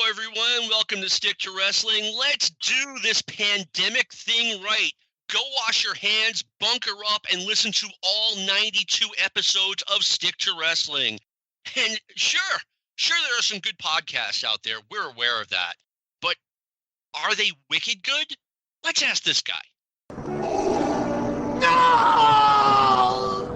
everyone. Welcome to Stick to Wrestling. Let's do this pandemic thing right. Go wash your hands, bunker up, and listen to all 92 episodes of Stick to Wrestling. And sure, there are some good podcasts out there. We're aware of that. But are they wicked good? Let's ask this guy. No!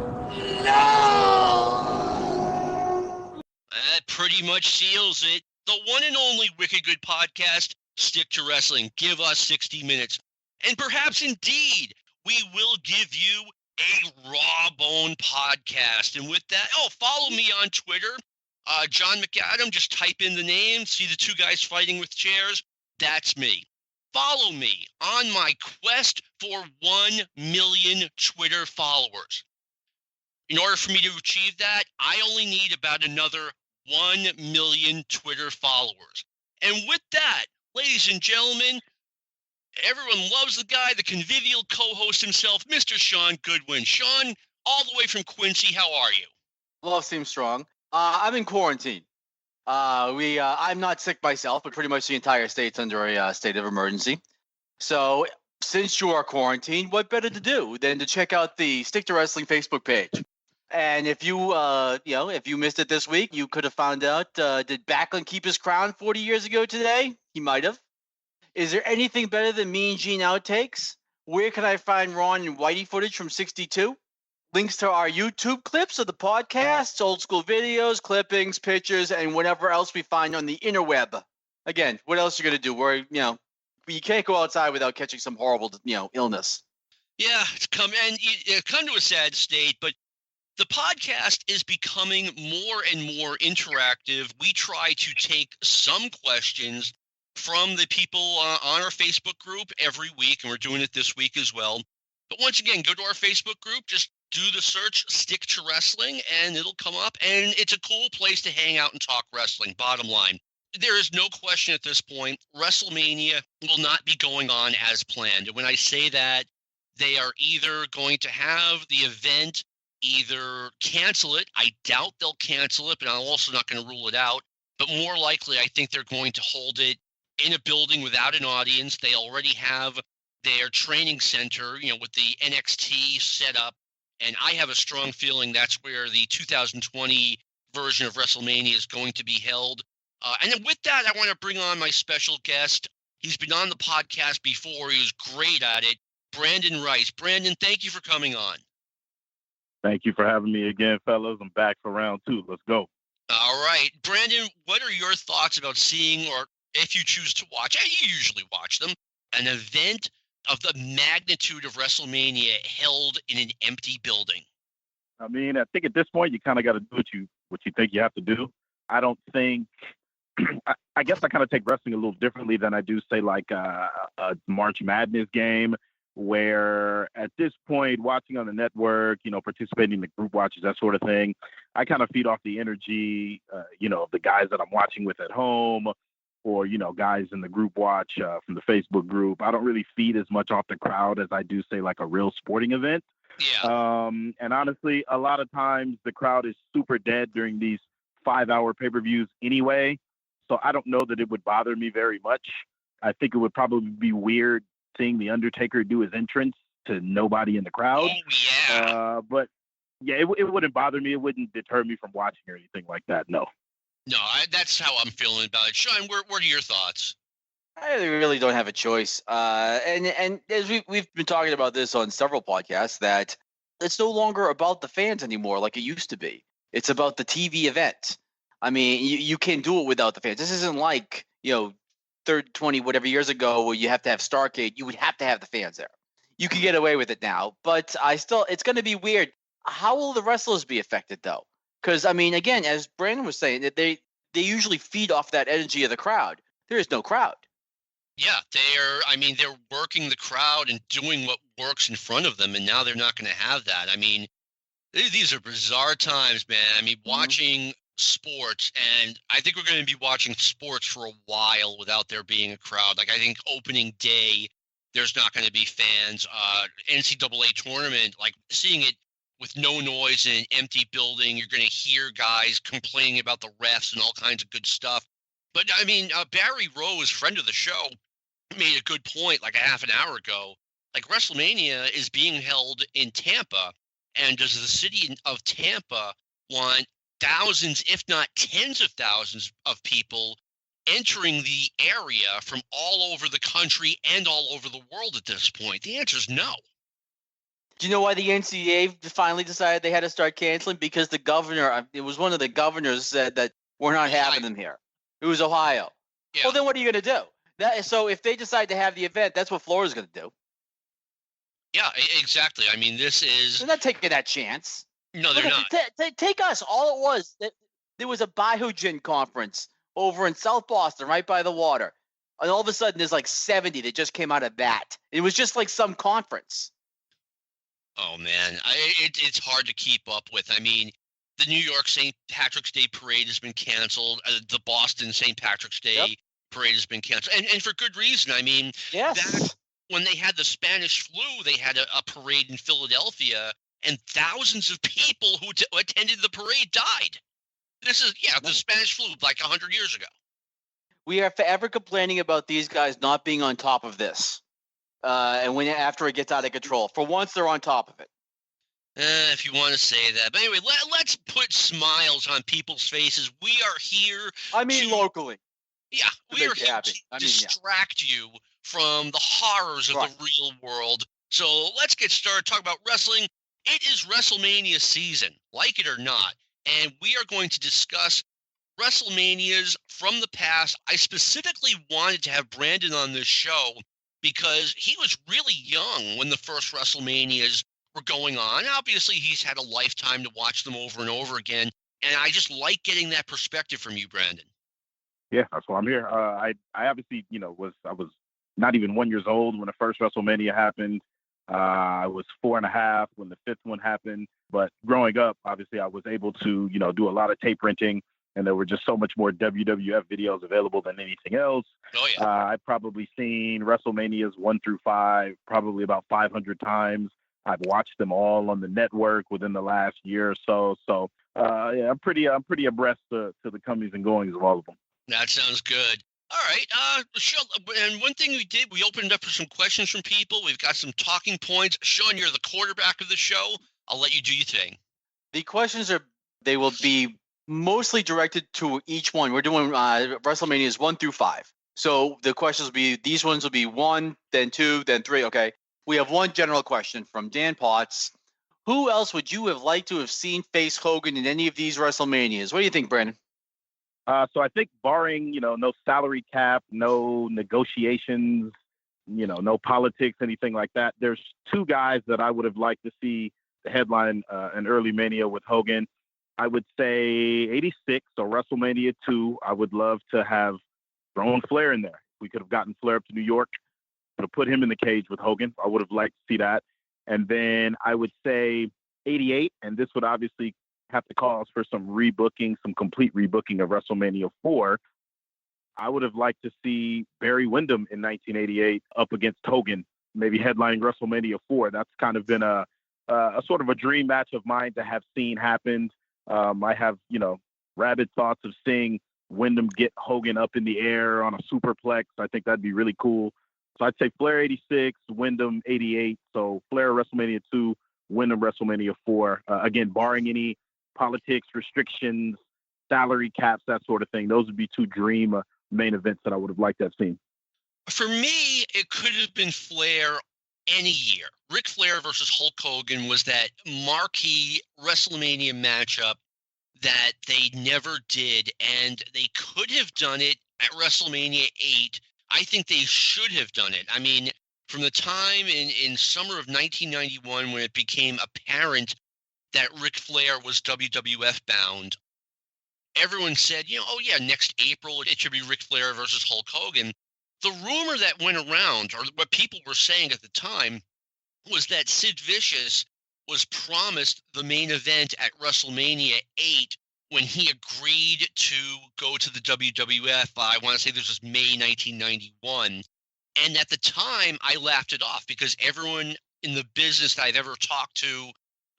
That pretty much seals it. The one and only wicked good podcast, Stick to Wrestling. Give us 60 minutes. And perhaps indeed, we will give you a raw bone podcast. And with that, follow me on Twitter. John McAdam, just type in the name, see the two guys fighting with chairs. That's me. Follow me on my quest for 1 million Twitter followers. In order for me to achieve that, I only need about another 1 million Twitter followers. And with that, ladies and gentlemen, everyone loves the guy, the convivial co-host himself, Mr. Sean Goodwin. Sean, all the way from Quincy, how are you? Love seems strong. I'm in quarantine. I'm not sick myself, but pretty much the entire state's under a state of emergency. So since you are quarantined, what better to do than to check out the Stick to Wrestling Facebook page? And if you, if you missed it this week, you could have found out, did Backlund keep his crown 40 years ago today? He might have. Is there anything better than Mean Gene outtakes? Where can I find Ron and Whitey footage from 62? Links to our YouTube clips of the podcasts, old school videos, clippings, pictures, and whatever else we find on the interweb. Again, what else are you going to do? Where, you can't go outside without catching some horrible, illness. Yeah, it's come to a sad state, but the podcast is becoming more and more interactive. We try to take some questions from the people on our Facebook group every week, and we're doing it this week as well. But once again, go to our Facebook group, just do the search Stick to Wrestling, and it'll come up, and it's a cool place to hang out and talk wrestling, bottom line. There is no question at this point, Wrestlemania will not be going on as planned. And when I say that, they are either going to have the event either cancel it. I doubt they'll cancel it, but I'm also not going to rule it out. But more likely, I think they're going to hold it in a building without an audience. They already have their training center, with the NXT set up. And I have a strong feeling that's where the 2020 version of WrestleMania is going to be held. And then with that, I want to bring on my special guest. He's been on the podcast before. He was great at it. Brandon Rice. Brandon, thank you for coming on. Thank you for having me again, fellas. I'm back for round 2. Let's go. All right. Brandon, what are your thoughts about seeing, or if you choose to watch, you usually watch them, an event of the magnitude of WrestleMania held in an empty building? I mean, I think at this point, you kind of got to do what you think you have to do. I don't think, I guess I kind of take wrestling a little differently than I do, say, like a March Madness game, where at this point, watching on the network, participating in the group watches, that sort of thing, I kind of feed off the energy, of the guys that I'm watching with at home, or, guys in the group watch from the Facebook group. I don't really feed as much off the crowd as I do, say, like a real sporting event. Yeah. And honestly, a lot of times the crowd is super dead during these 5-hour pay-per-views anyway. So I don't know that it would bother me very much. I think it would probably be weird seeing The Undertaker do his entrance to nobody in the crowd. Oh, yeah. But yeah, it wouldn't bother me. It wouldn't deter me from watching or anything like that. No. No, that's how I'm feeling about it. Sean, what are your thoughts? I really don't have a choice. And as we've been talking about this on several podcasts, that it's no longer about the fans anymore like it used to be. It's about the TV event. I mean, you can do it without the fans. This isn't like, 20 whatever years ago where you have to have Starrcade. You would have to have the fans there. You can get away with it now, but it's going to be weird. How will the wrestlers be affected though? Because, I mean, again, as Brandon was saying, that they usually feed off that energy of the crowd. There is no crowd. Yeah, they're working the crowd and doing what works in front of them, and now they're not going to have that. I mean, these are bizarre times, man. I mean, watching sports, and I think we're going to be watching sports for a while without there being a crowd. Like, I think opening day, there's not going to be fans. NCAA tournament, like seeing it with no noise in an empty building, you're going to hear guys complaining about the refs and all kinds of good stuff. But I mean, Barry Rose, friend of the show, made a good point like a half an hour ago. Like WrestleMania is being held in Tampa, and does the city of Tampa want thousands, if not tens of thousands of people entering the area from all over the country and all over the world at this point? The answer is no. Do you know why the NCAA finally decided they had to start canceling? Because the governor, it was one of the governors, said that we're not having them here. It was Ohio. Yeah. Well, then what are you going to do? So if they decide to have the event, that's what Florida's going to do. Yeah, exactly. I mean, this is... They're not taking that chance. No, they're not. Take us. All it was, there was a Biogen conference over in South Boston, right by the water. And all of a sudden, there's like 70 that just came out of that. It was just like some conference. Oh, man. It's hard to keep up with. I mean, the New York St. Patrick's Day Parade has been canceled. The Boston St. Patrick's Day Parade has been canceled. And for good reason. I mean, yes. When they had the Spanish flu, they had a parade in Philadelphia, and thousands of people who attended the parade died. This is, the Spanish flu like 100 years ago. We are forever complaining about these guys not being on top of this. And after it gets out of control. For once, they're on top of it. If you want to say that. But anyway, let's put smiles on people's faces. We are here. I mean, locally. Yeah, we are here to distract you from the horrors of the real world. So let's get started talking about wrestling. It is WrestleMania season, like it or not. And we are going to discuss WrestleManias from the past. I specifically wanted to have Brandon on this show because he was really young when the first WrestleManias were going on. Obviously, he's had a lifetime to watch them over and over again. And I just like getting that perspective from you, Brandon. Yeah, that's why I'm here. I obviously, I was not even 1 year old when the first WrestleMania happened. I was 4.5 when the fifth one happened. But growing up, obviously, I was able to, do a lot of tape renting, and there were just so much more WWF videos available than anything else. Oh, yeah. I've probably seen WrestleManias 1 through 5 probably about 500 times. I've watched them all on the network within the last year or so. So, I'm pretty abreast to the comings and goings of all of them. That sounds good. All right. And one thing we did, we opened up for some questions from people. We've got some talking points. Sean, you're the quarterback of the show. I'll let you do your thing. The questions they will be mostly directed to each one. We're doing WrestleManias 1 through 5. So the questions will be, these ones will be 1, then 2, then 3. Okay. We have one general question from Dan Potts. Who else would you have liked to have seen face Hogan in any of these WrestleManias? What do you think, Brandon? So I think barring, no salary cap, no negotiations, no politics, anything like that, there's two guys that I would have liked to see the headline an early Mania with Hogan. I would say 86, so WrestleMania 2. I would love to have thrown Flair in there. We could have gotten Flair up to New York, to put him in the cage with Hogan. I would have liked to see that. And then I would say 88, and this would obviously have to cause for some complete rebooking of WrestleMania 4. I would have liked to see Barry Windham in 1988 up against Hogan, maybe headlining WrestleMania 4. That's kind of been a sort of a dream match of mine to have seen happen. I have, rabid thoughts of seeing Windham get Hogan up in the air on a superplex. I think that'd be really cool. So I'd say Flair 86, Windham 88. So Flair WrestleMania 2, Windham WrestleMania 4. Again, barring any politics, restrictions, salary caps, that sort of thing. Those would be two dream main events that I would have liked to have seen. For me, it could have been Flair any year. Ric Flair versus Hulk Hogan was that marquee WrestleMania matchup that they never did, and they could have done it at WrestleMania 8. I think they should have done it. I mean, from the time in summer of 1991 when it became apparent that Ric Flair was WWF bound, everyone said, next April it should be Ric Flair versus Hulk Hogan. The rumor that went around, or what people were saying at the time, was that Sid Vicious was promised the main event at WrestleMania 8 when he agreed to go to the WWF. I want to say this was May 1991. And at the time, I laughed it off because everyone in the business that I've ever talked to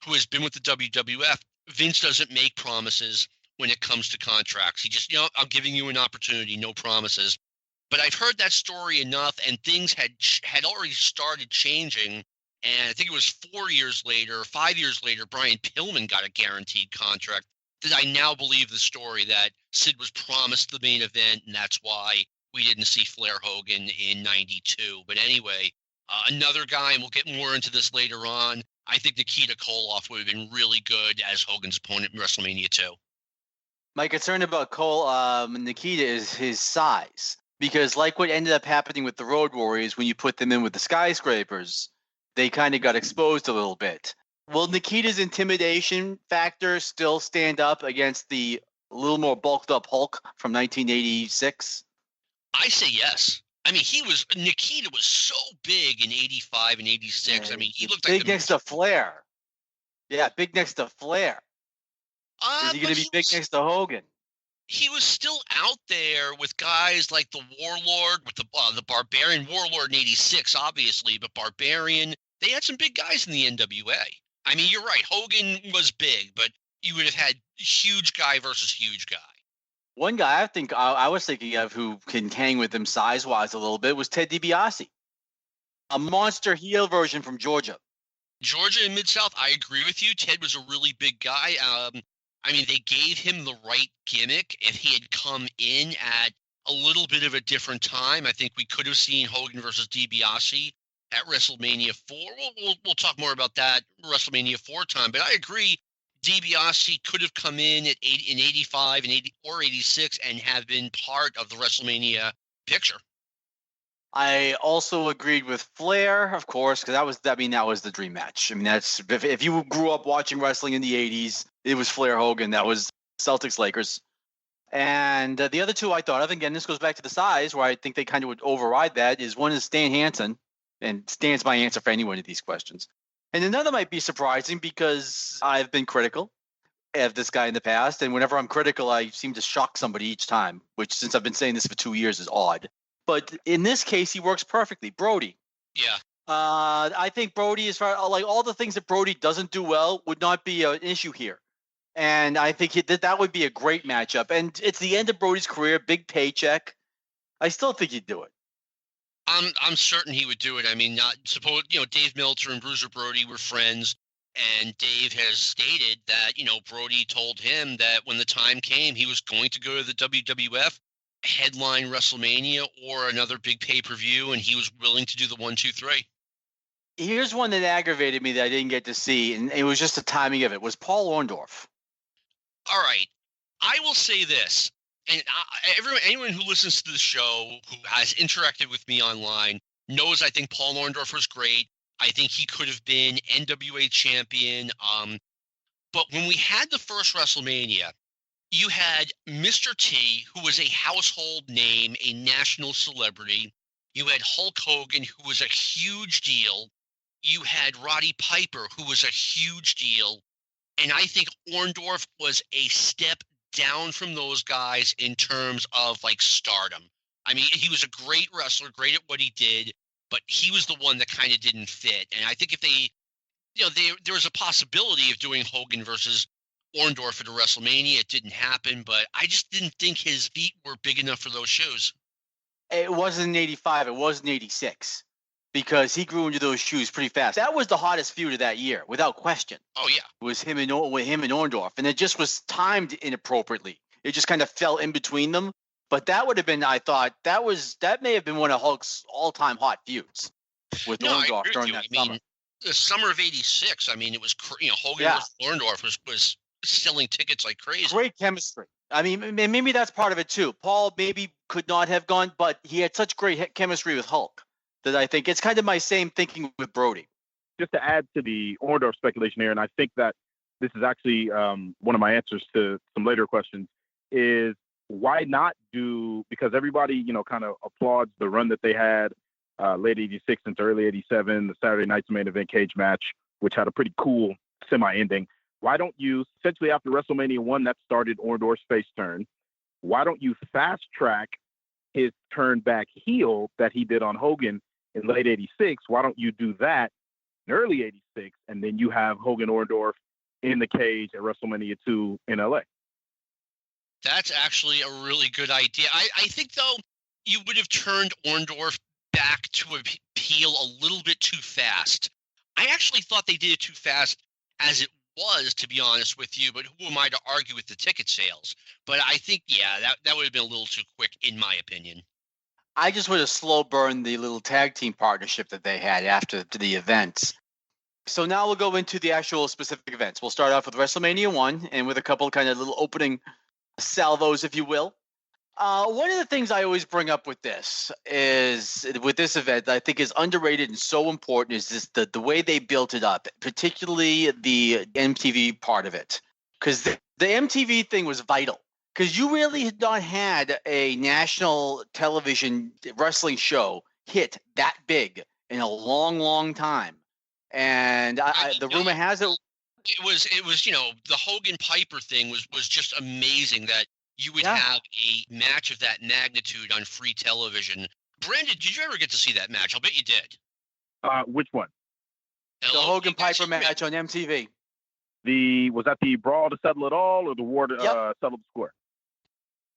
who has been with the WWF, Vince doesn't make promises. when it comes to contracts. He just, I'm giving you an opportunity, no promises. But I've heard that story enough, and things had already started changing. And I think it was 5 years later, Brian Pillman got a guaranteed contract. That I now believe the story that Sid was promised the main event, and that's why we didn't see Flair Hogan in '92. But anyway, another guy, and we'll get more into this later on. I think Nikita Koloff would have been really good as Hogan's opponent in WrestleMania 2. My concern about Nikita is his size. Because like what ended up happening with the Road Warriors, when you put them in with the skyscrapers, they kind of got exposed a little bit. Will Nikita's intimidation factor still stand up against the little more bulked up Hulk from 1986? I say yes. I mean, Nikita was so big in 85 and 86. Yeah, I mean, he looked big like next to Flair. Yeah, big next to Flair. Is he going to be big next to Hogan? He was still out there with guys like the Warlord, with the Barbarian Warlord in 86, obviously, but Barbarian. They had some big guys in the NWA. I mean, you're right. Hogan was big, but you would have had huge guy versus huge guy. One guy I think I was thinking of who can hang with him size-wise a little bit was Ted DiBiase. A monster heel version from Georgia. Georgia and Mid-South, I agree with you. Ted was a really big guy. I mean, they gave him the right gimmick. If he had come in at a little bit of a different time, I think we could have seen Hogan versus DiBiase at WrestleMania 4. We'll talk more about that WrestleMania 4 time. But I agree, DiBiase could have come in in 85 and 80 or 86 and have been part of the WrestleMania picture. I also agreed with Flair, of course, because that was the dream match. I mean, that's if you grew up watching wrestling in the 80s, it was Flair Hogan. That was Celtics Lakers. And the other two I thought of, again, this goes back to the size, where I think they kind of would override that, is one is Stan Hansen, and Stan's my answer for any one of these questions. And another might be surprising because I've been critical of this guy in the past, and whenever I'm critical, I seem to shock somebody each time, which since I've been saying this for 2 years is odd. But in this case, he works perfectly. Brody. Yeah. I think Brody, as far like all the things that Brody doesn't do well, would not be an issue here. And I think that would be a great matchup. And it's the end of Brody's career, big paycheck. I still think he'd do it. I'm certain he would do it. I mean, Dave Meltzer and Bruiser Brody were friends, and Dave has stated that, Brody told him that when the time came, he was going to go to the WWF, headline WrestleMania or another big pay-per-view, and he was willing to do the 1, 2, 3. Here's one that aggravated me that I didn't get to see, and it was just the timing of it, was Paul Orndorff. All right. I will say this, and anyone who listens to the show, who has interacted with me online, knows I think Paul Orndorff was great. I think he could have been NWA champion. But when we had the first WrestleMania, you had Mr. T, who was a household name, a national celebrity. You had Hulk Hogan, who was a huge deal. You had Roddy Piper, who was a huge deal. And I think Orndorff was a step down from those guys in terms of like stardom. I mean, he was a great wrestler, great at what he did, but he was the one that kind of didn't fit. And I think if there was a possibility of doing Hogan versus Orndorff at a WrestleMania. It didn't happen, but I just didn't think his feet were big enough for those shoes. It wasn't in 85. It was in 86 because he grew into those shoes pretty fast. That was the hottest feud of that year, without question. Oh, yeah. It was him and Orndorff, and it just was timed inappropriately. It just kind of fell in between them. But that would have been, I thought, that may have been one of Hulk's all-time hot feuds with Orndorff during that summer. The summer of 86, I mean, it was, Hogan versus Orndorff was selling tickets like crazy. Great chemistry. I mean, maybe that's part of it too. Paul maybe could not have gone, but he had such great chemistry with Hulk that I think it's kind of my same thinking with Brody. Just to add to the Orndorff speculation here, and I think that this is actually one of my answers to some later questions, is why not do, because everybody, kind of applauds the run that they had late 86 into early 87, the Saturday Night's Main Event cage match, which had a pretty cool semi-ending. Why don't you, essentially after WrestleMania 1, that started Orndorff's face turn. Why don't you fast track his turn back heel that he did on Hogan in late 86? Why don't you do that in early 86? And then you have Hogan Orndorff in the cage at WrestleMania 2 in LA. That's actually a really good idea. I think, though, you would have turned Orndorff back to appeal a little bit too fast. I actually thought they did it too fast as it was, to be honest with you, but who am I to argue with the ticket sales? But I think, yeah, that would have been a little too quick, in my opinion. I just would have slow burned the little tag team partnership that they had after the events. So now we'll go into the actual specific events. We'll start off with WrestleMania 1 and with a couple kind of little opening salvos, if you will. One of the things I always bring up with this event, I think is underrated and so important, is this the way they built it up, particularly the MTV part of it. Because the MTV thing was vital. Because you really had not had a national television wrestling show hit that big in a long, long time. And the rumor has it was the Hogan Piper thing was just amazing that you would have a match of that magnitude on free television. Brandon, did you ever get to see that match? I'll bet you did. Which one? The Hogan Piper match on MTV. Was that the Brawl to Settle It All or the War to Settle the Score?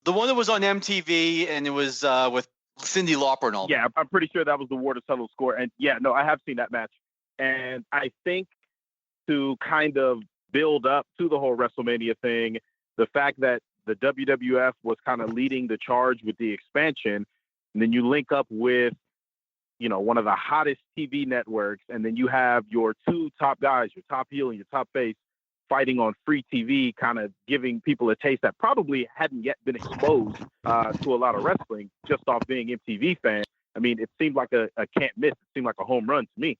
The one that was on MTV, and it was with Cyndi Lauper and all. Yeah, I'm pretty sure that was the War to Settle the Score. And yeah, no, I have seen that match. And I think to kind of build up to the whole WrestleMania thing, the fact that the WWF was kind of leading the charge with the expansion, and then you link up with, one of the hottest TV networks, and then you have your two top guys, your top heel and your top face, fighting on free TV, kind of giving people a taste that probably hadn't yet been exposed to a lot of wrestling just off being MTV fans. I mean, it seemed like a can't miss. It seemed like a home run to me.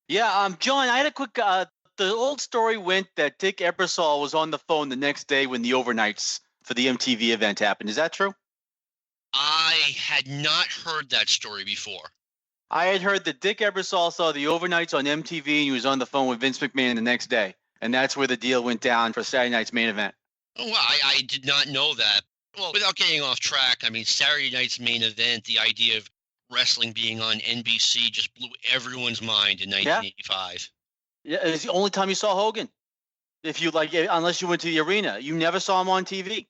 Yeah, John, I had a quick. The old story went that Dick Ebersol was on the phone the next day when the overnights for the MTV event happened. Is that true? I had not heard that story before. I had heard that Dick Ebersol saw the overnights on MTV and he was on the phone with Vince McMahon the next day. And that's where the deal went down for Saturday night's main event. Oh, well, I did not know that. Well, without getting off track, I mean, Saturday night's main event, the idea of wrestling being on NBC just blew everyone's mind in 1985. Yeah, it's the only time you saw Hogan. Unless you went to the arena, you never saw him on TV.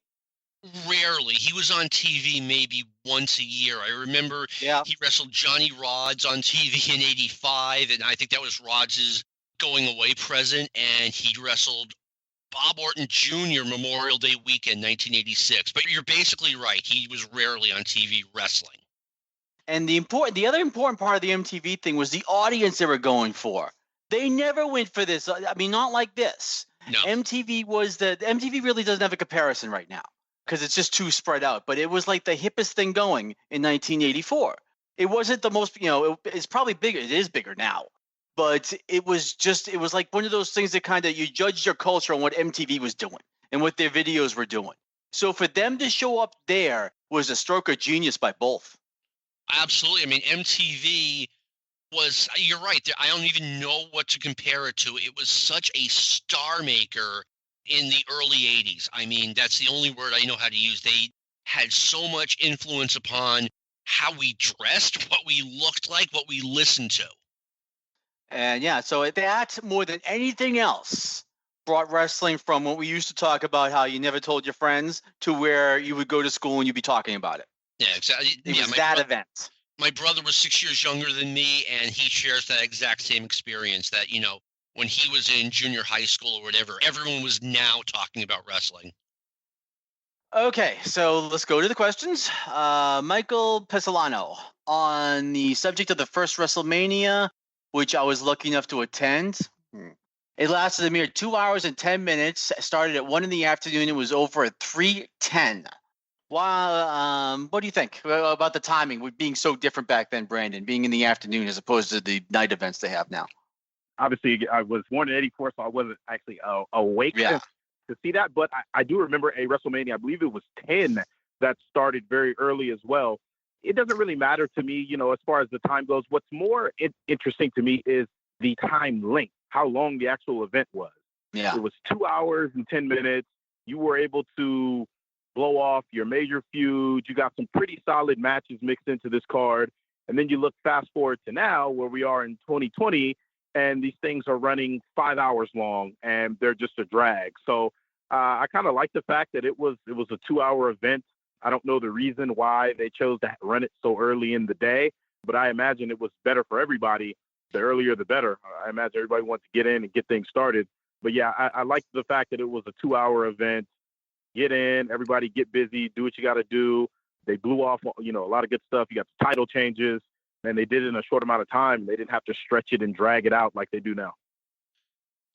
Rarely. He was on TV maybe once a year. I remember he wrestled Johnny Rodz on TV in 85, and I think that was Rodz's going away present, and he wrestled Bob Orton Jr. Memorial Day weekend 1986. But you're basically right. He was rarely on TV wrestling. And the other important part of the MTV thing was the audience they were going for. They never went for this. I mean, not like this. No. MTV really doesn't have a comparison right now because it's just too spread out. But it was like the hippest thing going in 1984. It wasn't the most, it's probably bigger. It is bigger now. But it was like one of those things that kind of you judged your culture on what MTV was doing and what their videos were doing. So for them to show up there was a stroke of genius by both. Absolutely. I mean, MTV was, you're right. I don't even know what to compare it to. It was such a star maker in the early 80s. I mean, that's the only word I know how to use. They had so much influence upon how we dressed, what we looked like, what we listened to. And so that more than anything else brought wrestling from what we used to talk about, how you never told your friends, to where you would go to school and you'd be talking about it. Yeah, exactly. It was that event. My brother was 6 years younger than me, and he shares that exact same experience that, when he was in junior high school or whatever, everyone was now talking about wrestling. Okay, so let's go to the questions. Michael Pesolano, on the subject of the first WrestleMania, which I was lucky enough to attend. It lasted a mere 2 hours and 10 minutes. It started at 1 p.m. It was over at 3:10. Wow. What do you think about the timing with being so different back then, Brandon, being in the afternoon as opposed to the night events they have now? Obviously, I was born in 84, so I wasn't actually awake to see that. But I do remember a WrestleMania, I believe it was 10, that started very early as well. It doesn't really matter to me, as far as the time goes. What's more interesting to me is the time length, how long the actual event was. Yeah. It was 2 hours and 10 minutes. You were able to blow off your major feuds. You got some pretty solid matches mixed into this card. And then you look fast forward to now where we are in 2020, and these things are running 5 hours long and they're just a drag. So I kind of like the fact that it was a 2-hour event. I don't know the reason why they chose to run it so early in the day, but I imagine it was better for everybody. The earlier, the better. I imagine everybody wants to get in and get things started. But yeah, I like the fact that it was a 2-hour event. Get in, everybody get busy, do what you got to do. They blew off, a lot of good stuff. You got the title changes, and they did it in a short amount of time. They didn't have to stretch it and drag it out like they do now.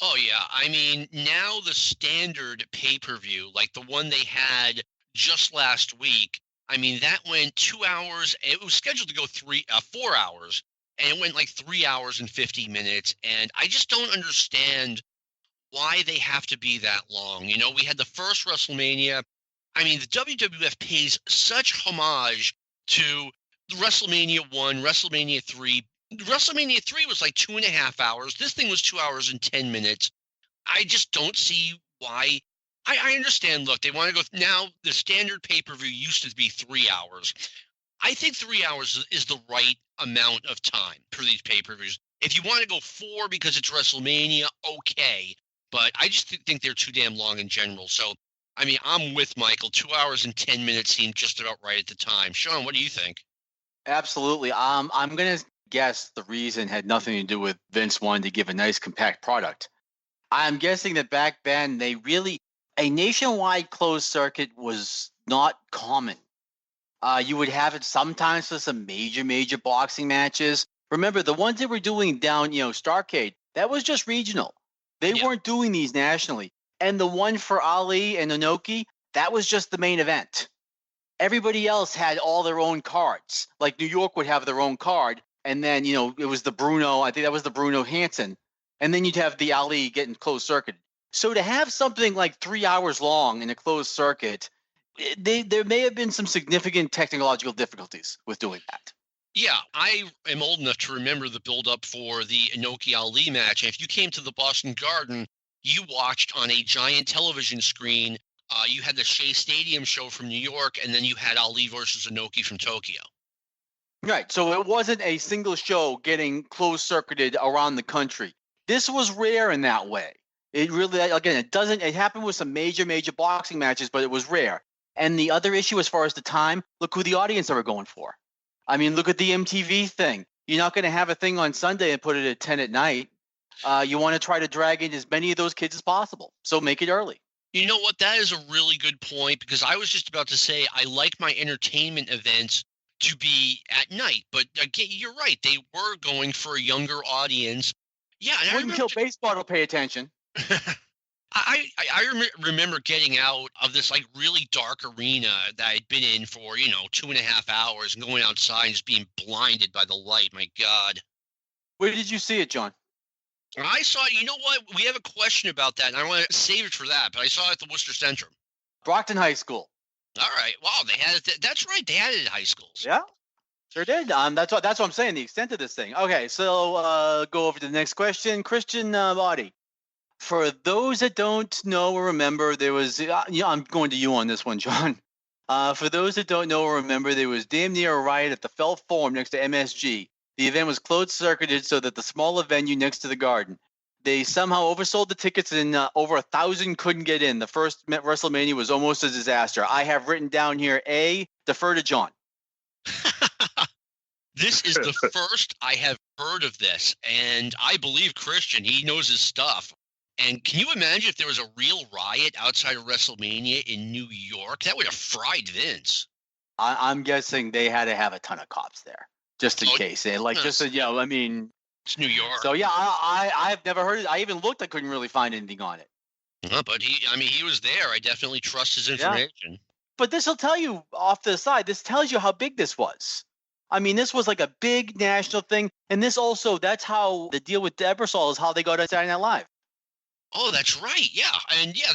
Oh, yeah. I mean, now the standard pay-per-view, like the one they had just last week, I mean, that went 2 hours. It was scheduled to go 4 hours, and it went like 3 hours and 50 minutes. And I just don't understand why they have to be that long. We had the first WrestleMania. I mean, the WWF pays such homage to WrestleMania 1, WrestleMania 3. WrestleMania 3 was like 2.5 hours. This thing was 2 hours and 10 minutes. I just don't see why. I understand, look, they want to go now. The standard pay-per-view used to be 3 hours. I think 3 hours is the right amount of time for these pay-per-views. If you want to go 4 because it's WrestleMania, okay. But I just think they're too damn long in general. So, I mean, I'm with Michael. 2 hours and 10 minutes seemed just about right at the time. Sean, what do you think? Absolutely. I'm going to guess the reason had nothing to do with Vince wanting to give a nice compact product. I'm guessing that back then a nationwide closed circuit was not common. You would have it sometimes for some major boxing matches. Remember, the ones they were doing down, Starrcade, that was just regional. They weren't doing these nationally. And the one for Ali and Inoki, that was just the main event. Everybody else had all their own cards. Like New York would have their own card. And then, it was the Bruno, I think that was the Bruno Hansen. And then you'd have the Ali getting closed circuit. So to have something like 3 hours long in a closed circuit, there may have been some significant technological difficulties with doing that. Yeah, I am old enough to remember the build-up for the Inoki Ali match. And if you came to the Boston Garden, you watched on a giant television screen. You had the Shea Stadium show from New York, and then you had Ali versus Inoki from Tokyo. Right. So it wasn't a single show getting closed-circuited around the country. This was rare in that way. It really, again, it happened with some major boxing matches, but it was rare. And the other issue as far as the time, look who the audience they were going for. I mean, look at the MTV thing. You're not going to have a thing on Sunday and put it at 10 at night. You want to try to drag in as many of those kids as possible. So make it early. You know what? That is a really good point, because I was just about to say I like my entertainment events to be at night. But again, you're right. They were going for a younger audience. Yeah. And wouldn't kill baseball to pay attention. I remember getting out of this like really dark arena that I'd been in for 2.5 hours and going outside and just being blinded by the light. My God. Where did you see it, John? I saw it. You know what? We have a question about that, and I want to save it for that. But I saw it at the Worcester Centrum. Brockton High School. All right. Wow, they had it. That's right. They had it at high schools. Yeah, sure did. That's what I'm saying. The extent of this thing. Okay, so go over to the next question. Christian Body. For those that don't know or remember, there was. I'm going to you on this one, John. For those that don't know or remember, there was damn near a riot at the Felt Forum next to MSG. The event was closed-circuited so that the smaller venue next to the Garden. They somehow oversold the tickets and over 1,000 couldn't get in. The first WrestleMania was almost a disaster. I have written down here, A, defer to John. This is the first I have heard of this, and I believe Christian. He knows his stuff. And can you imagine if there was a real riot outside of WrestleMania in New York? That would have fried Vince. I'm guessing they had to have a ton of cops there. Just in case. I mean. It's New York. So, yeah, I've never heard it. I even looked. I couldn't really find anything on it. But he was there. I definitely trust his information. Yeah. But this will tell you off to the side. This tells you how big this was. I mean, this was like a big national thing. And this also, that's how the deal with Ebersol is how they got on Saturday Night Live. Oh, that's right. Yeah. And yeah,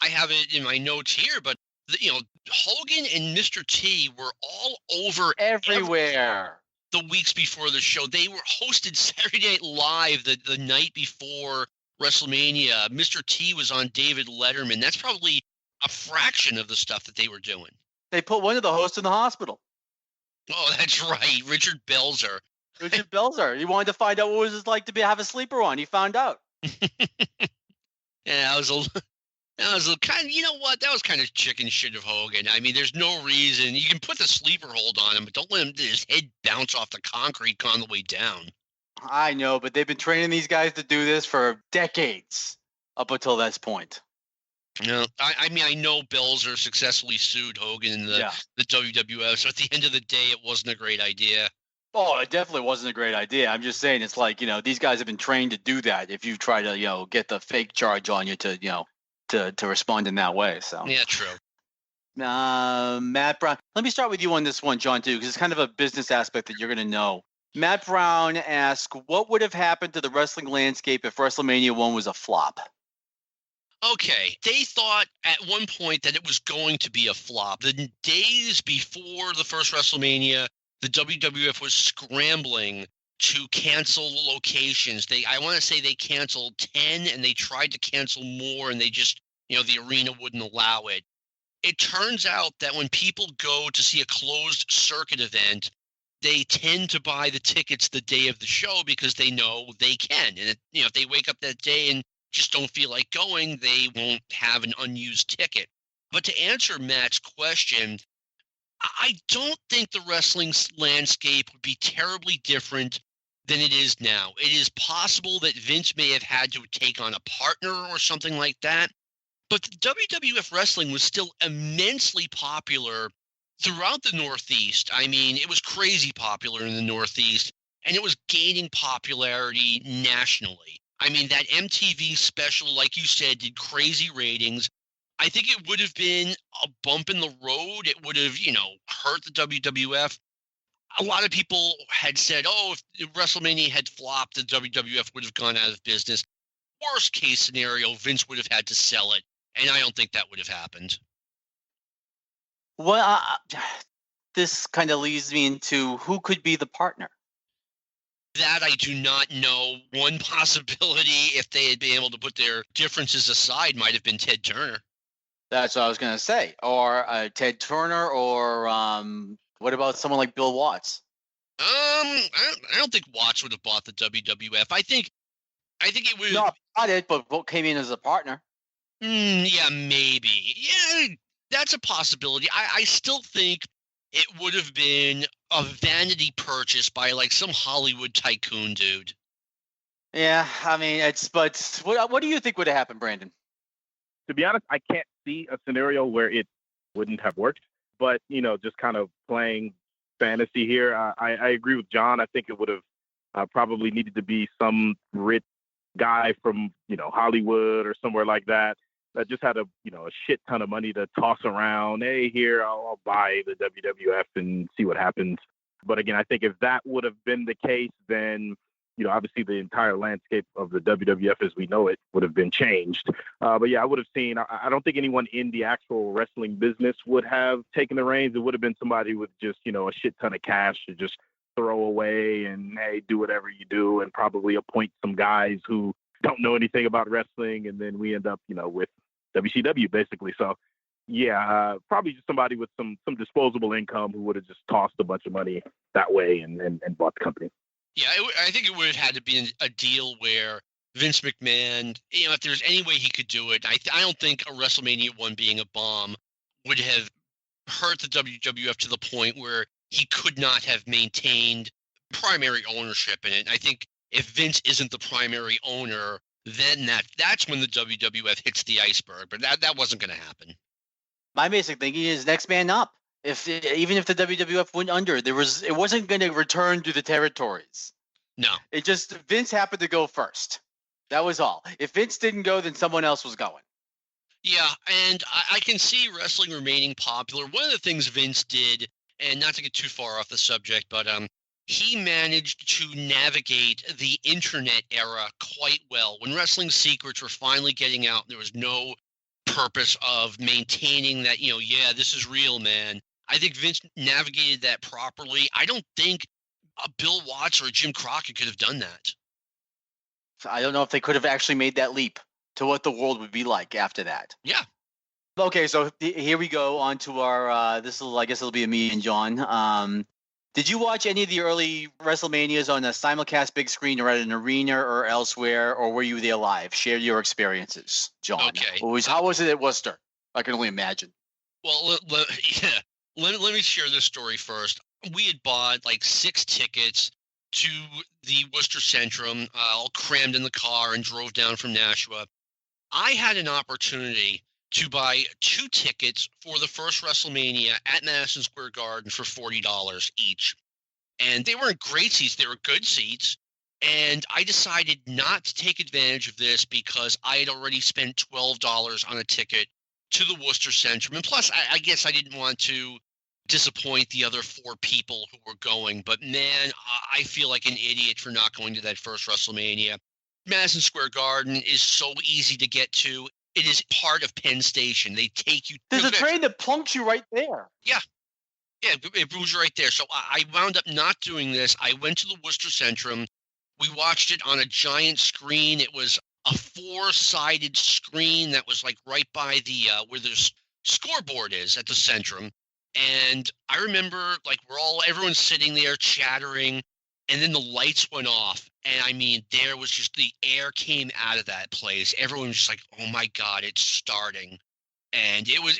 I have it in my notes here, but Hogan and Mr. T were all over everywhere. The weeks before the show. They were hosted Saturday Night Live the night before WrestleMania. Mr. T was on David Letterman. That's probably a fraction of the stuff that they were doing. They put one of the hosts in the hospital. Oh, that's right. Richard Belzer. Richard Belzer. He wanted to find out what it was like to have a sleeper on. He found out. Yeah, That was kind of, you know what? That was kind of chicken shit of Hogan. I mean, there's no reason. You can put the sleeper hold on him, but don't let his head bounce off the concrete on the way down. I know, but they've been training these guys to do this for decades up until this point. No, I mean, I know Belzer successfully sued Hogan in the WWF, so at the end of the day, it wasn't a great idea. Oh, it definitely wasn't a great idea. I'm just saying, it's like, these guys have been trained to do that. If you try to, get the fake charge on you to, to respond in that way. So yeah, true. Matt Brown. Let me start with you on this one, John, too, because it's kind of a business aspect that you're going to know. Matt Brown asks, what would have happened to the wrestling landscape if WrestleMania 1 was a flop? Okay, they thought at one point that it was going to be a flop. The days before the first WrestleMania, the WWF was scrambling to cancel locations. I want to say they canceled 10, and they tried to cancel more, and they just, the arena wouldn't allow it. It turns out that when people go to see a closed circuit event, they tend to buy the tickets the day of the show because they know they can. And, if they wake up that day and just don't feel like going, they won't have an unused ticket. But to answer Matt's question, I don't think the wrestling landscape would be terribly different than it is now. It is possible that Vince may have had to take on a partner or something like that. But the WWF wrestling was still immensely popular throughout the Northeast. I mean, it was crazy popular in the Northeast, and it was gaining popularity nationally. I mean, that MTV special, like you said, did crazy ratings. I think it would have been a bump in the road. It would have, hurt the WWF. A lot of people had said, oh, if WrestleMania had flopped, the WWF would have gone out of business. Worst case scenario, Vince would have had to sell it. And I don't think that would have happened. Well, this kind of leads me into who could be the partner. That I do not know. One possibility, if they had been able to put their differences aside, might have been Ted Turner. That's what I was going to say. Or Ted Turner, or what about someone like Bill Watts? I don't think Watts would have bought the WWF. I think it would. Not bought it, but came in as a partner. Yeah, maybe. Yeah, that's a possibility. I still think it would have been a vanity purchase by like some Hollywood tycoon dude. Yeah, I mean, but what do you think would have happened, Brandon? To be honest, I can't see a scenario where it wouldn't have worked. But, just kind of playing fantasy here, I agree with John. I think it would have probably needed to be some rich guy from, Hollywood or somewhere like that just had a shit ton of money to toss around. Hey, here, I'll buy the WWF and see what happens. But again, I think if that would have been the case, then, obviously the entire landscape of the WWF as we know it would have been changed. But yeah, I would have seen, I don't think anyone in the actual wrestling business would have taken the reins. It would have been somebody with just, a shit ton of cash to just throw away and, hey, do whatever you do, and probably appoint some guys who don't know anything about wrestling. And then we end up, with WCW basically. So yeah, probably just somebody with some disposable income who would have just tossed a bunch of money that way and bought the company. Yeah, I think it would have had to be a deal where Vince McMahon, if there's any way he could do it, I don't think a WrestleMania 1 being a bomb would have hurt the WWF to the point where he could not have maintained primary ownership in it. I think if Vince isn't the primary owner, then that's when the WWF hits the iceberg. But that wasn't going to happen. My basic thinking is next man up. Even if the WWF went under, it wasn't going to return to the territories. No. It just, Vince happened to go first. That was all. If Vince didn't go, then someone else was going. Yeah, and I can see wrestling remaining popular. One of the things Vince did, and not to get too far off the subject, but he managed to navigate the internet era quite well. When wrestling secrets were finally getting out, there was no purpose of maintaining that, this is real, man. I think Vince navigated that properly. I don't think a Bill Watts or a Jim Crockett could have done that. I don't know if they could have actually made that leap to what the world would be like after that. Yeah. Okay, so here we go on to our, I guess it'll be a me and John. Did you watch any of the early WrestleManias on a simulcast big screen or at an arena or elsewhere, or were you there live? Share your experiences, John. Okay. How was it at Worcester? I can only imagine. Well, let me share this story first. We had bought like 6 tickets to the Worcester Centrum, all crammed in the car and drove down from Nashua. I had an opportunity to buy 2 tickets for the first WrestleMania at Madison Square Garden for $40 each. And they weren't great seats. They were good seats. And I decided not to take advantage of this because I had already spent $12 on a ticket to the Worcester Centrum. And plus, I guess I didn't want to disappoint the other 4 people who were going. But man, I feel like an idiot for not going to that first WrestleMania. Madison Square Garden is so easy to get to. It is part of Penn Station. They take you. There's a train that plunks you right there. Yeah, it moves right there. So I wound up not doing this. I went to the Worcester Centrum. We watched it on a giant screen. It was a 4-sided screen that was like right by the where the scoreboard is at the Centrum. And I remember like everyone's sitting there chattering, and then the lights went off. And I mean, there was just the air came out of that place. Everyone was just like, "Oh my God, it's starting!" And it was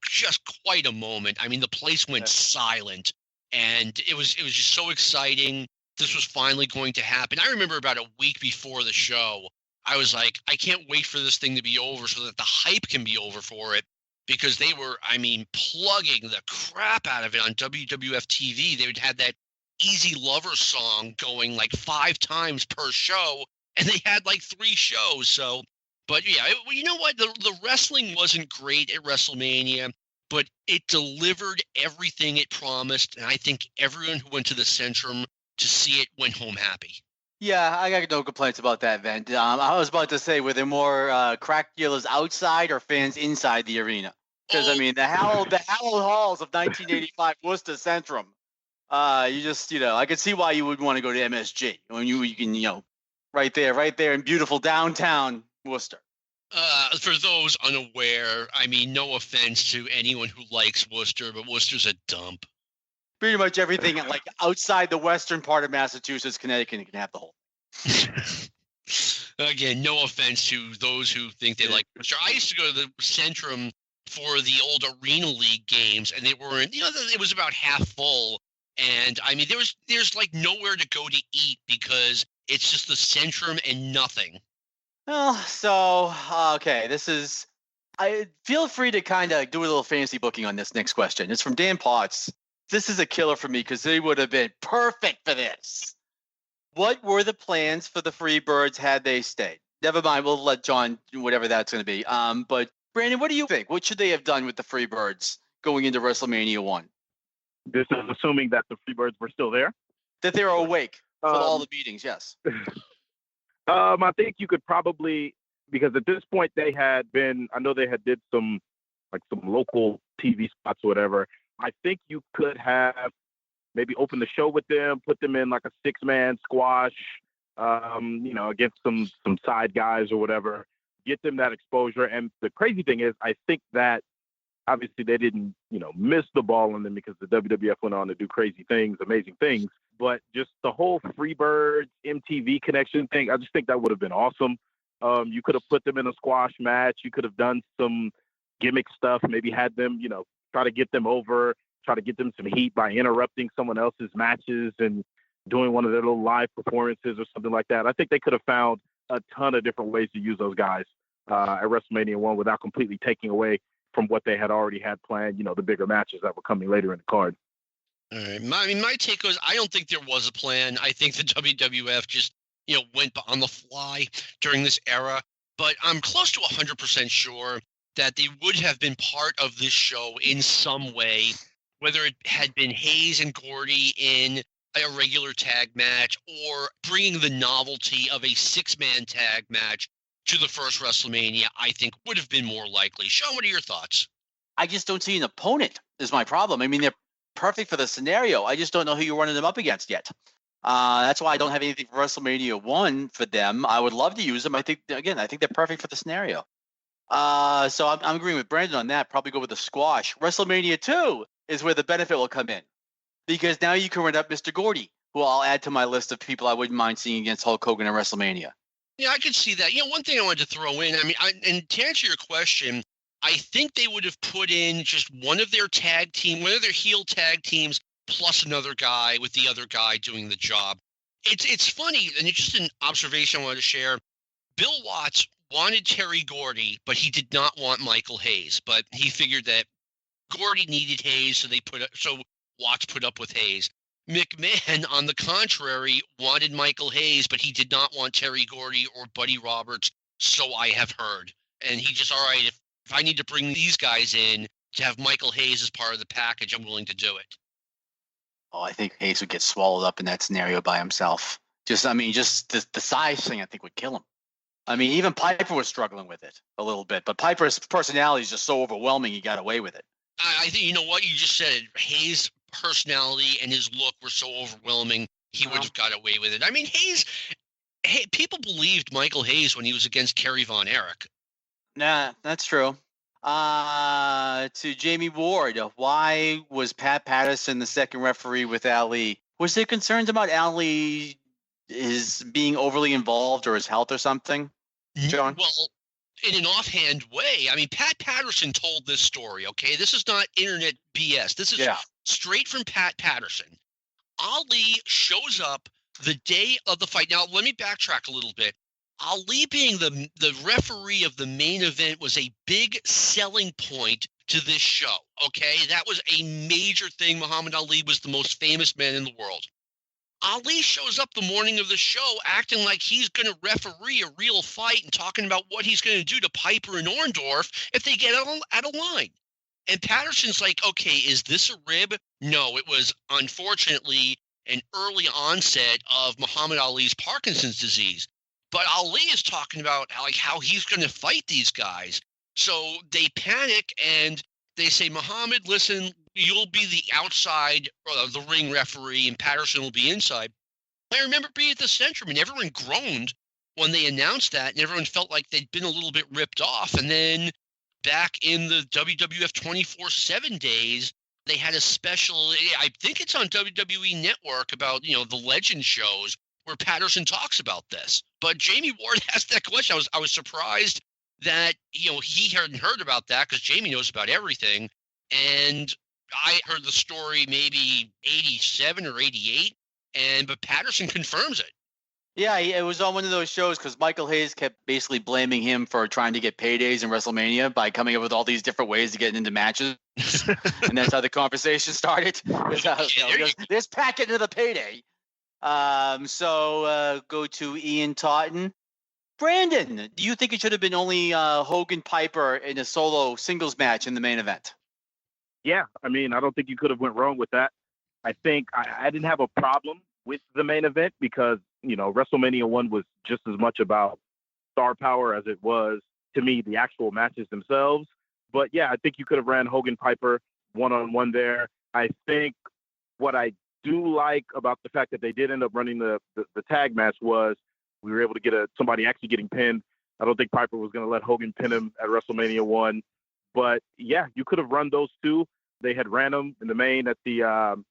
just quite a moment. I mean, the place went silent, and it was just so exciting. This was finally going to happen. I remember about a week before the show, I was like, I can't wait for this thing to be over so that the hype can be over for it, because they were, I mean, plugging the crap out of it on WWF TV. They would have that Easy Lover song going like 5 times per show, and they had like 3 shows. So, but yeah, you know what? The wrestling wasn't great at WrestleMania, but it delivered everything it promised. And I think everyone who went to the Centrum to see it went home happy. Yeah, I got no complaints about that event. I was about to say, were there more crack dealers outside or fans inside the arena? Because I mean, the hallowed halls of 1985 Worcester Centrum. You just, I could see why you would want to go to MSG when you can, right there in beautiful downtown Worcester. For those unaware, I mean, no offense to anyone who likes Worcester, but Worcester's a dump. Pretty much everything like outside the western part of Massachusetts, Connecticut, you can have the whole. Again, no offense to those who think they like Worcester. I used to go to the Centrum for the old Arena League games, and they were it was about half full. And I mean, there's like nowhere to go to eat because it's just the Centrum and nothing. Well, so okay, I feel free to kind of do a little fantasy booking on this next question. It's from Dan Potts. This is a killer for me because they would have been perfect for this. What were the plans for the Freebirds had they stayed? Never mind, we'll let John do whatever that's going to be. But Brandon, what do you think? What should they have done with the Freebirds going into WrestleMania 1? This is assuming that the Freebirds were still there? That they were awake for all the meetings, yes. I think you could probably, because at this point they had been, I know they had did some local TV spots or whatever. I think you could have maybe opened the show with them, put them in like a 6-man squash, against some side guys or whatever, get them that exposure. And the crazy thing is, I think that obviously they didn't, miss the ball on them because the WWF went on to do crazy things, amazing things. But just the whole Freebirds MTV connection thing, I just think that would have been awesome. You could have put them in a squash match. You could have done some gimmick stuff, maybe had them, try to get them over, try to get them some heat by interrupting someone else's matches and doing one of their little live performances or something like that. I think they could have found a ton of different ways to use those guys at WrestleMania 1 without completely taking away from what they had already had planned, the bigger matches that were coming later in the card. All right. My take was, I don't think there was a plan. I think the WWF just, went on the fly during this era. But I'm close to 100% sure that they would have been part of this show in some way, whether it had been Hayes and Gordy in a regular tag match or bringing the novelty of a 6-man tag match to the first WrestleMania, I think would have been more likely. Sean, what are your thoughts? I just don't see an opponent is my problem. I mean, they're perfect for the scenario. I just don't know who you're running them up against yet. That's why I don't have anything for WrestleMania 1 for them. I would love to use them. I think they're perfect for the scenario. So I'm agreeing with Brandon on that. Probably go with the squash. WrestleMania 2 is where the benefit will come in. because now you can run up Mr. Gordy, who I'll add to my list of people I wouldn't mind seeing against Hulk Hogan in WrestleMania. Yeah, I could see that. One thing I wanted to throw in, and to answer your question, I think they would have put in just one of their heel tag teams plus another guy with the other guy doing the job. It's funny, and it's just an observation I wanted to share. Bill Watts wanted Terry Gordy, but he did not want Michael Hayes. But he figured that Gordy needed Hayes, so Watts put up with Hayes. McMahon, on the contrary, wanted Michael Hayes, but he did not want Terry Gordy or Buddy Roberts, so I have heard. And he just, all right, if I need to bring these guys in to have Michael Hayes as part of the package, I'm willing to do it. Oh, I think Hayes would get swallowed up in that scenario by himself. Just the size thing, I think, would kill him. I mean, even Piper was struggling with it a little bit, but Piper's personality is just so overwhelming, he got away with it. I think, you know what, you just said it. Hayes' personality and his look were so overwhelming, he would have got away with it. I mean, people believed Michael Hayes when he was against Kerry Von Erich. Nah, that's true. To Jamie Ward, why was Pat Patterson the second referee with Ali? Was there concerns about Ali is being overly involved or his health or something, John? Well, in an offhand way, I mean, Pat Patterson told this story, okay? This is not internet BS. This is straight from Pat Patterson. Ali shows up the day of the fight. Now, let me backtrack a little bit. Ali being the referee of the main event was a big selling point to this show, okay? That was a major thing. Muhammad Ali was the most famous man in the world. Ali shows up the morning of the show acting like he's going to referee a real fight and talking about what he's going to do to Piper and Orndorff if they get out of line. And Patterson's like, okay, is this a rib? No, it was unfortunately an early onset of Muhammad Ali's Parkinson's disease. But Ali is talking about how he's going to fight these guys. So they panic and they say, Muhammad, listen, you'll be the outside the ring referee and Patterson will be inside. I remember being at the Centrum and everyone groaned when they announced that, and everyone felt like they'd been a little bit ripped off. And then back in the WWF 24/7 days, they had a special, I think it's on WWE Network, about, the legend shows where Patterson talks about this. But Jamie Ward asked that question. I was surprised that, he hadn't heard about that, because Jamie knows about everything. And I heard the story maybe 87 or 88, but Patterson confirms it. Yeah, it was on one of those shows because Michael Hayes kept basically blaming him for trying to get paydays in WrestleMania by coming up with all these different ways to get into matches. And that's how the conversation started. This Pat getting into the payday. So go to Ian Totten. Brandon, do you think it should have been only Hogan Piper in a solo singles match in the main event? Yeah, I mean, I don't think you could have went wrong with that. I think I didn't have a problem with the main event because, WrestleMania 1 was just as much about star power as it was, to me, the actual matches themselves. But yeah, I think you could have ran Hogan Piper one-on-one there. I think what I do like about the fact that they did end up running the tag match was we were able to get somebody actually getting pinned. I don't think Piper was going to let Hogan pin him at WrestleMania 1. But yeah, you could have run those two. They had ran them in the main at the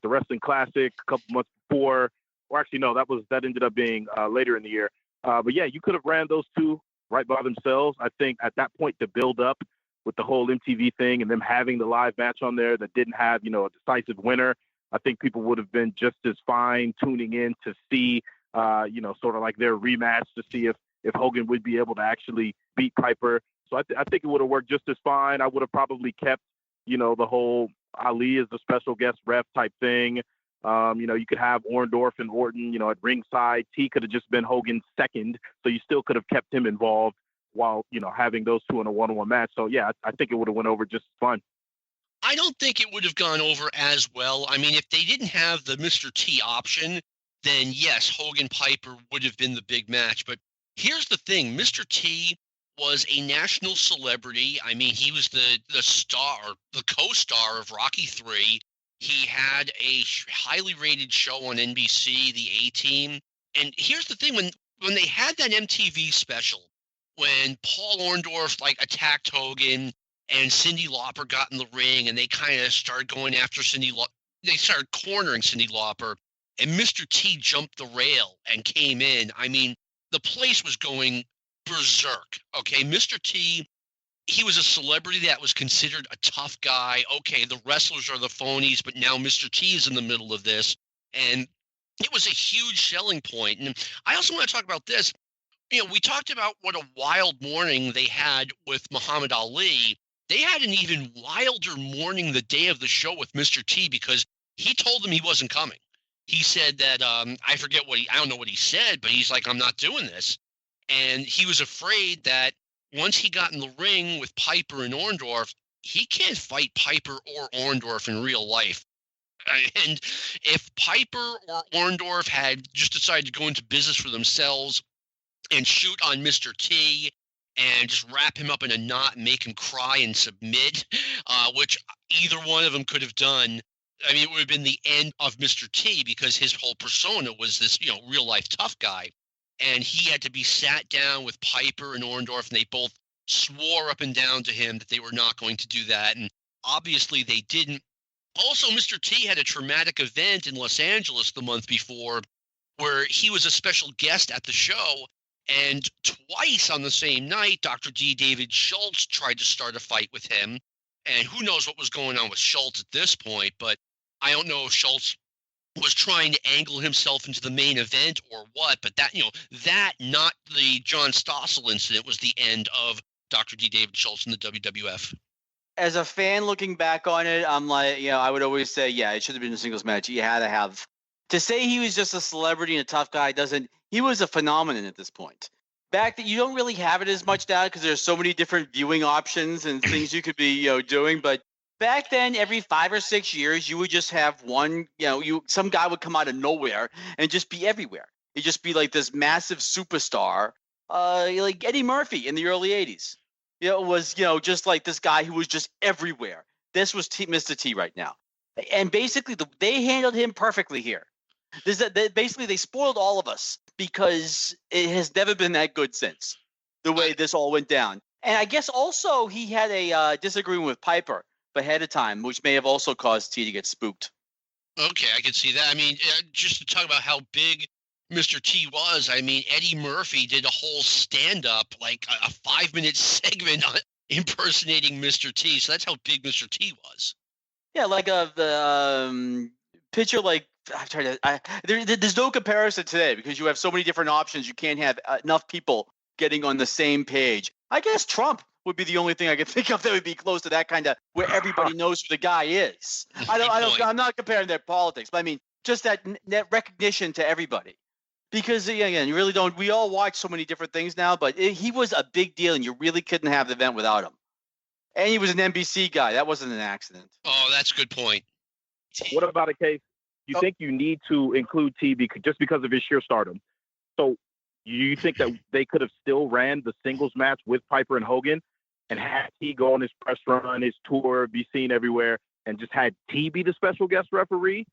Wrestling Classic a couple months before. Or actually, no, that ended up being later in the year. But yeah, you could have ran those two right by themselves. I think at that point, to build up with the whole MTV thing and them having the live match on there that didn't have, a decisive winner, I think people would have been just as fine tuning in to see, sort of like their rematch to see if Hogan would be able to actually beat Piper. So I think it would have worked just as fine. I would have probably kept, the whole Ali as the special guest ref type thing. You could have Orndorff and Orton, at ringside. T could have just been Hogan's second. So you still could have kept him involved while, having those two in a one-on-one match. So yeah, I think it would have went over just fun. I don't think it would have gone over as well. I mean, if they didn't have the Mr. T option, then yes, Hogan Piper would have been the big match. But here's the thing. Mr. T was a national celebrity. I mean, he was the star, the co-star of Rocky III. He had a highly rated show on NBC, The A-Team. And here's the thing, when they had that MTV special, when Paul Orndorff attacked Hogan and Cyndi Lauper got in the ring and they kind of started going after Cyndi Lauper, they started cornering Cyndi Lauper, and Mr. T jumped the rail and came in. I mean, the place was going berserk. Okay, Mr. T, he was a celebrity that was considered a tough guy. Okay, the wrestlers are the phonies, but now Mr. T is in the middle of this, and it was a huge selling point. And I also want to talk about this. You know, we talked about what a wild morning they had with Muhammad Ali. They had an even wilder morning the day of the show with Mr. T because he told them he wasn't coming. He said that, I forget I don't know what he said, but he's like, I'm not doing this. And he was afraid that once he got in the ring with Piper and Orndorff, he can't fight Piper or Orndorff in real life. And if Piper or Orndorff had just decided to go into business for themselves and shoot on Mr. T and just wrap him up in a knot and make him cry and submit, which either one of them could have done, I mean, it would have been the end of Mr. T because his whole persona was this, you know, real life tough guy. And he had to be sat down with Piper and Orndorff, and they both swore up and down to him that they were not going to do that. And obviously they didn't. Also, Mr. T had a traumatic event in Los Angeles the month before where he was a special guest at the show. And twice on the same night, Dr. D. David Schultz tried to start a fight with him. And who knows what was going on with Schultz at this point, but I don't know if Schultz was trying to angle himself into the main event or what, but that, you know, that, not the John Stossel incident, was the end of Dr. D. David Schultz in the WWF. As a fan looking back on it, I'm like, you know, I would always say, yeah, it should have been a singles match. You had to have, to say he was just a celebrity and a tough guy he was a phenomenon at this point. Back that you don't really have it as much now because there's so many different viewing options and things you could be, you know, doing. But back then, every 5 or 6 years, you would just have one, you know, some guy would come out of nowhere and just be everywhere. He'd just be like this massive superstar, like Eddie Murphy in the early 80s. You know, it was, you know, just like this guy who was just everywhere. This was Mr. T right now. And basically, they handled him perfectly here. Basically, they spoiled all of us because it has never been that good since the way this all went down. And I guess also he had a disagreement with Piper ahead of time, which may have also caused T to get spooked. Okay, I can see that. I mean, just to talk about how big Mr. T was, I mean, Eddie Murphy did a whole stand-up, like a 5-minute segment impersonating Mr. T. So that's how big Mr. T was. Yeah, like the picture, like, there's no comparison today because you have so many different options. You can't have enough people getting on the same page. I guess Trump would be the only thing I could think of that would be close to that kind of where everybody knows who the guy is. I'm not comparing their politics, but I mean just that recognition to everybody. Because again, you really don't. We all watch so many different things now, but he was a big deal, and you really couldn't have the event without him. And he was an NBC guy. That wasn't an accident. Oh, that's a good point. What about a case? You think you need to include T just because of his sheer stardom? So you think that they could have still ran the singles match with Piper and Hogan and had T go on his press run, his tour, be seen everywhere, and just had T be the special guest referee?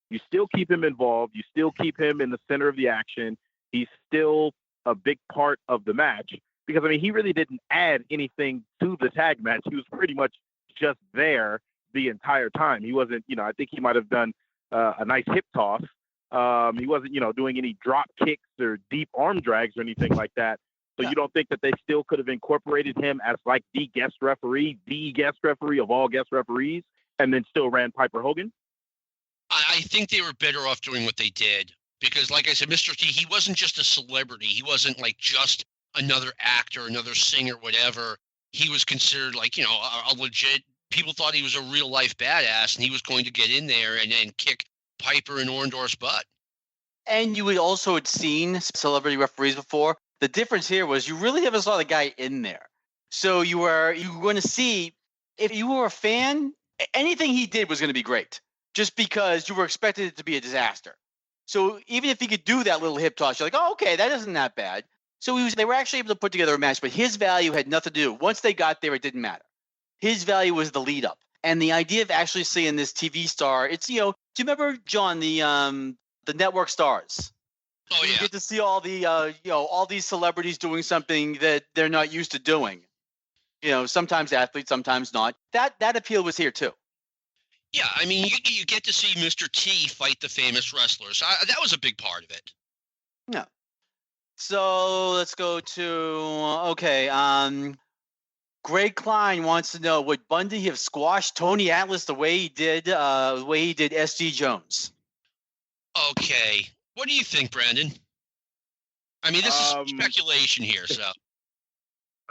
You still keep him involved. You still keep him in the center of the action. He's still a big part of the match because, I mean, he really didn't add anything to the tag match. He was pretty much just there the entire time. He wasn't, you know, I think he might have done a nice hip toss. He wasn't, you know, doing any drop kicks or deep arm drags or anything like that. So you don't think that they still could have incorporated him as like the guest referee of all guest referees, and then still ran Piper Hogan? I think they were better off doing what they did because, like I said, Mr. T, he wasn't just a celebrity. He wasn't like just another actor, another singer, whatever. He was considered like, you know, a legit, people thought he was a real life badass and he was going to get in there and kick Piper and Orndorff's butt. And you also had seen celebrity referees before. The difference here was you really never saw the guy in there. So you were going to see, if you were a fan, anything he did was going to be great. Just because you were expecting it to be a disaster. So even if he could do that little hip toss, you're like, oh, okay, that isn't that bad. So they were actually able to put together a match, but his value had nothing to do. Once they got there, it didn't matter. His value was the lead up. And the idea of actually seeing this TV star, it's, you know, do you remember, John, the network stars? Oh, yeah. You get to see all the, all these celebrities doing something that they're not used to doing. You know, sometimes athletes, sometimes not. That appeal was here, too. Yeah, I mean, you get to see Mr. T fight the famous wrestlers. That was a big part of it. Yeah. So let's go to Greg Klein wants to know, would Bundy have squashed Tony Atlas the way he did SD Jones? Okay, what do you think, Brandon? I mean, this is speculation here, so.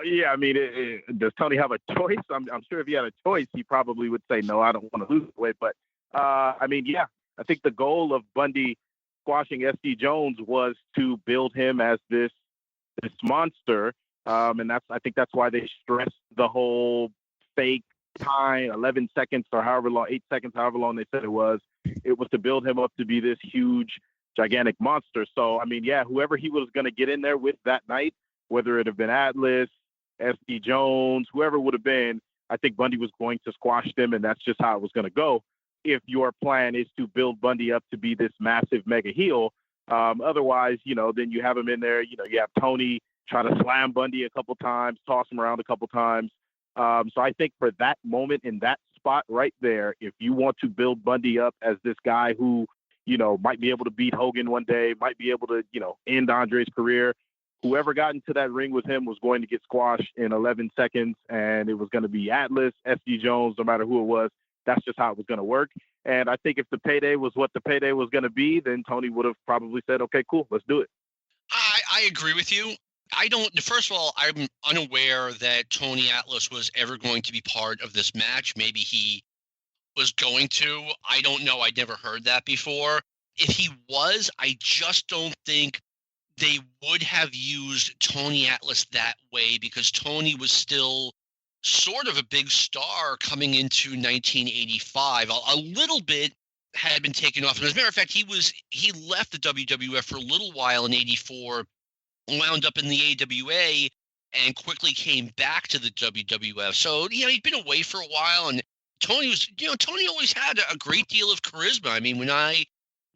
Yeah, I mean, does Tony have a choice? I'm sure if he had a choice, he probably would say, no, I don't want to lose the weight. But, I mean, yeah, I think the goal of Bundy squashing SD Jones was to build him as this monster. And I think that's why they stressed the whole fake time, 11 seconds or however long, 8 seconds, however long they said it was. It was to build him up to be this huge, gigantic monster. So, I mean, yeah, whoever he was going to get in there with that night, whether it had been Atlas, SD Jones, whoever it would have been, I think Bundy was going to squash them, and that's just how it was going to go. If your plan is to build Bundy up to be this massive mega heel, otherwise, then you have him in there. You have Tony try to slam Bundy a couple times, toss him around a couple times. So I think for that moment in that spot right there, if you want to build Bundy up as this guy who, might be able to beat Hogan one day, might be able to, end Andre's career, whoever got into that ring with him was going to get squashed in 11 seconds, and it was going to be Atlas, SD Jones, no matter who it was. That's just how it was going to work. And I think if the payday was what the payday was going to be, then Tony would have probably said, okay, cool, let's do it. I agree with you. First of all, I'm unaware that Tony Atlas was ever going to be part of this match. Maybe he was going to. I don't know. I'd never heard that before. If he was, I just don't think they would have used Tony Atlas that way, because Tony was still sort of a big star coming into 1985. A little bit had been taken off. And as a matter of fact, he left the WWF for a little while in 84, wound up in the AWA, and quickly came back to the WWF. So, he'd been away for a while, and Tony always had a great deal of charisma. I mean, when I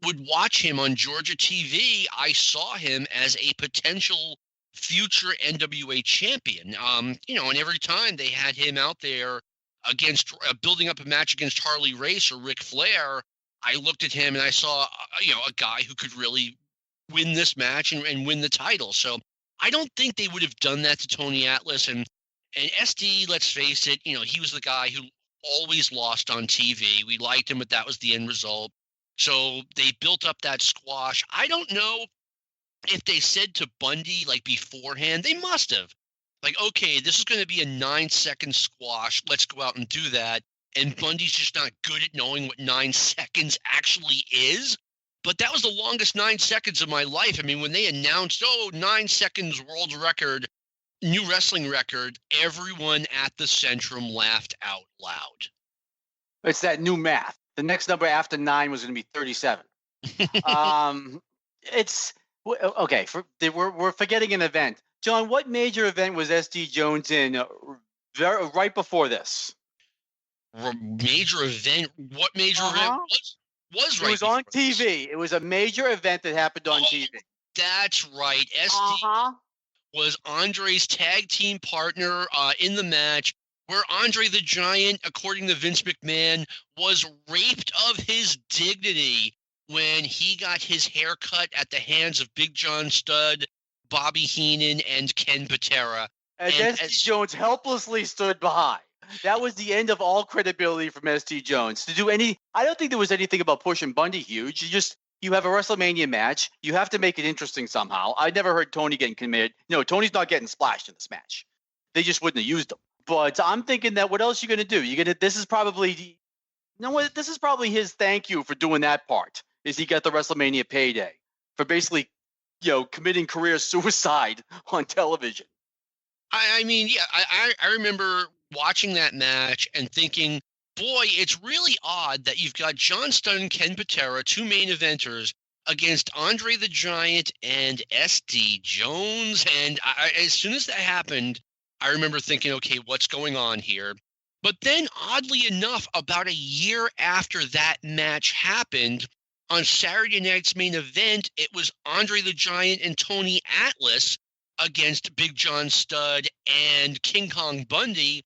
would watch him on Georgia TV, I saw him as a potential future NWA champion. And every time they had him out there against building up a match against Harley Race or Ric Flair, I looked at him and I saw, a guy who could really win this match and win the title. So I don't think they would have done that to Tony Atlas. And SD, let's face it, he was the guy who always lost on TV. We liked him, but that was the end result. So they built up that squash. I don't know if they said to Bundy, beforehand. They must have. Okay, this is going to be a 9-second squash. Let's go out and do that. And Bundy's just not good at knowing what 9 seconds actually is. But that was the longest 9 seconds of my life. I mean, when they announced, 9 seconds world record, new wrestling record, everyone at the Centrum laughed out loud. It's that new math. The next number after 9 was going to be 37. It's okay. We're forgetting an event. John, what major event was SD Jones in right before this? Major event? What major event was right? It was on TV. It was a major event that happened on TV. That's right. SD was Andre's tag team partner in the match, where Andre the Giant, according to Vince McMahon, was raped of his dignity when he got his hair cut at the hands of Big John Studd, Bobby Heenan, and Ken Patera. And SD Jones helplessly stood behind. That was the end of all credibility from SD Jones. I don't think there was anything about pushing Bundy huge. You have a WrestleMania match. You have to make it interesting somehow. I never heard Tony getting committed. No, Tony's not getting splashed in this match. They just wouldn't have used him. But I'm thinking that what else are you going to do? This is probably his thank you for doing that part, is he got the WrestleMania payday for basically, committing career suicide on television. I mean, yeah, I remember watching that match and thinking, boy, it's really odd that you've got John Studd and Ken Patera, two main eventers, against Andre the Giant and SD Jones. And as soon as that happened, I remember thinking, okay, what's going on here? But then, oddly enough, about a year after that match happened, on Saturday night's main event, it was Andre the Giant and Tony Atlas against Big John Studd and King Kong Bundy.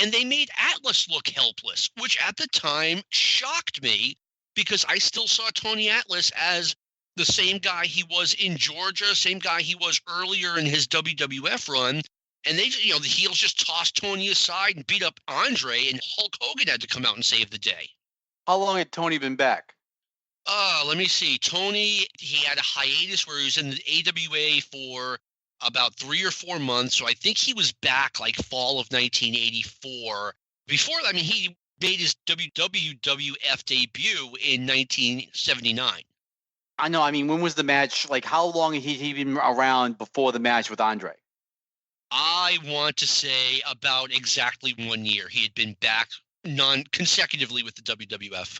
and they made Atlas look helpless, which at the time shocked me because I still saw Tony Atlas as the same guy he was in Georgia, same guy he was earlier in his WWF run. And they, the heels just tossed Tony aside and beat up Andre, and Hulk Hogan had to come out and save the day. How long had Tony been back? Let me see. Tony, he had a hiatus where he was in the AWA for about 3 or 4 months. So I think he was back like fall of 1984. Before, he made his WWF debut in 1979. I know. When was the match? Like, how long had he been around before the match with Andre? I want to say about exactly 1 year. He had been back non-consecutively with the WWF.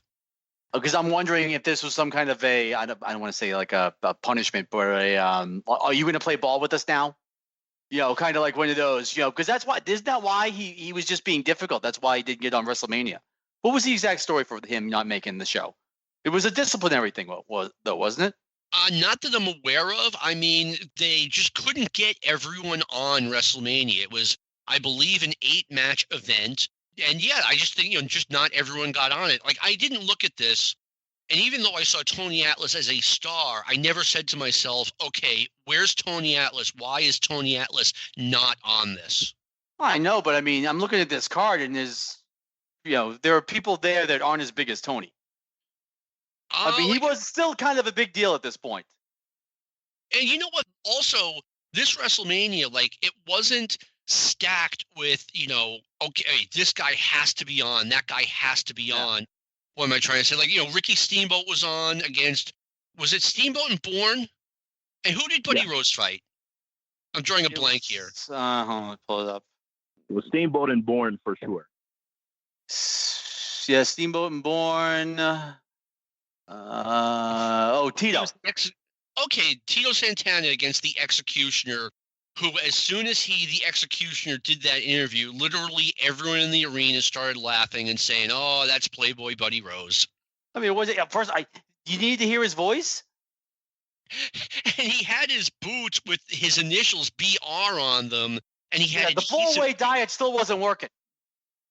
Because I'm wondering if this was some kind of I don't want to say like a punishment, but are you going to play ball with us now? Kind of like one of those, because isn't that why he was just being difficult? That's why he didn't get on WrestleMania. What was the exact story for him not making the show? It was a disciplinary thing, wasn't it? Not that I'm aware of. They just couldn't get everyone on WrestleMania. It was, I believe, an 8-match event. And yeah, I just think, just not everyone got on it. Like, I didn't look at this. And even though I saw Tony Atlas as a star, I never said to myself, okay, where's Tony Atlas? Why is Tony Atlas not on this? I know, but I'm looking at this card and there are people there that aren't as big as Tony. He was still kind of a big deal at this point. And you know what? Also, this WrestleMania, it wasn't stacked with, okay, this guy has to be on, that guy has to be on. What am I trying to say? Ricky Steamboat was on against, was it Steamboat and Bourne? And who did Buddy Rose fight? I'm drawing a blank here. Hold on, pull it up. It was Steamboat and Bourne for sure. Yeah, Steamboat and Bourne. Tito. Tito Santana against the Executioner, who, as soon as the Executioner did that interview, literally everyone in the arena started laughing and saying, "Oh, that's Playboy Buddy Rose." Was it at first? You need to hear his voice, and he had his boots with his initials BR on them, and he had the 4-way diet still wasn't working.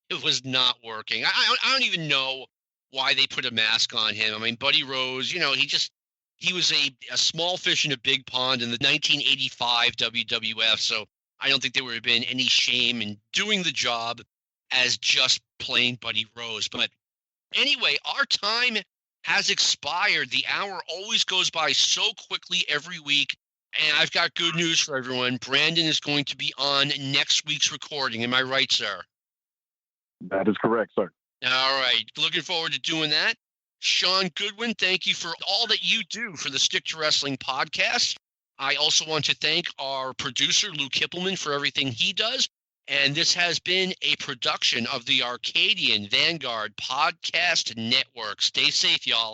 It was not working. I don't even know why they put a mask on him. Buddy Rose, he was a small fish in a big pond in the 1985 WWF, so I don't think there would have been any shame in doing the job as just plain Buddy Rose. But anyway, our time has expired. The hour always goes by so quickly every week, and I've got good news for everyone. Brandon is going to be on next week's recording. Am I right, sir? That is correct, sir. All right. Looking forward to doing that. Sean Goodwin, thank you for all that you do for the Stick to Wrestling podcast. I also want to thank our producer, Luke Hippelman, for everything he does. And this has been a production of the Arcadian Vanguard Podcast Network. Stay safe, y'all.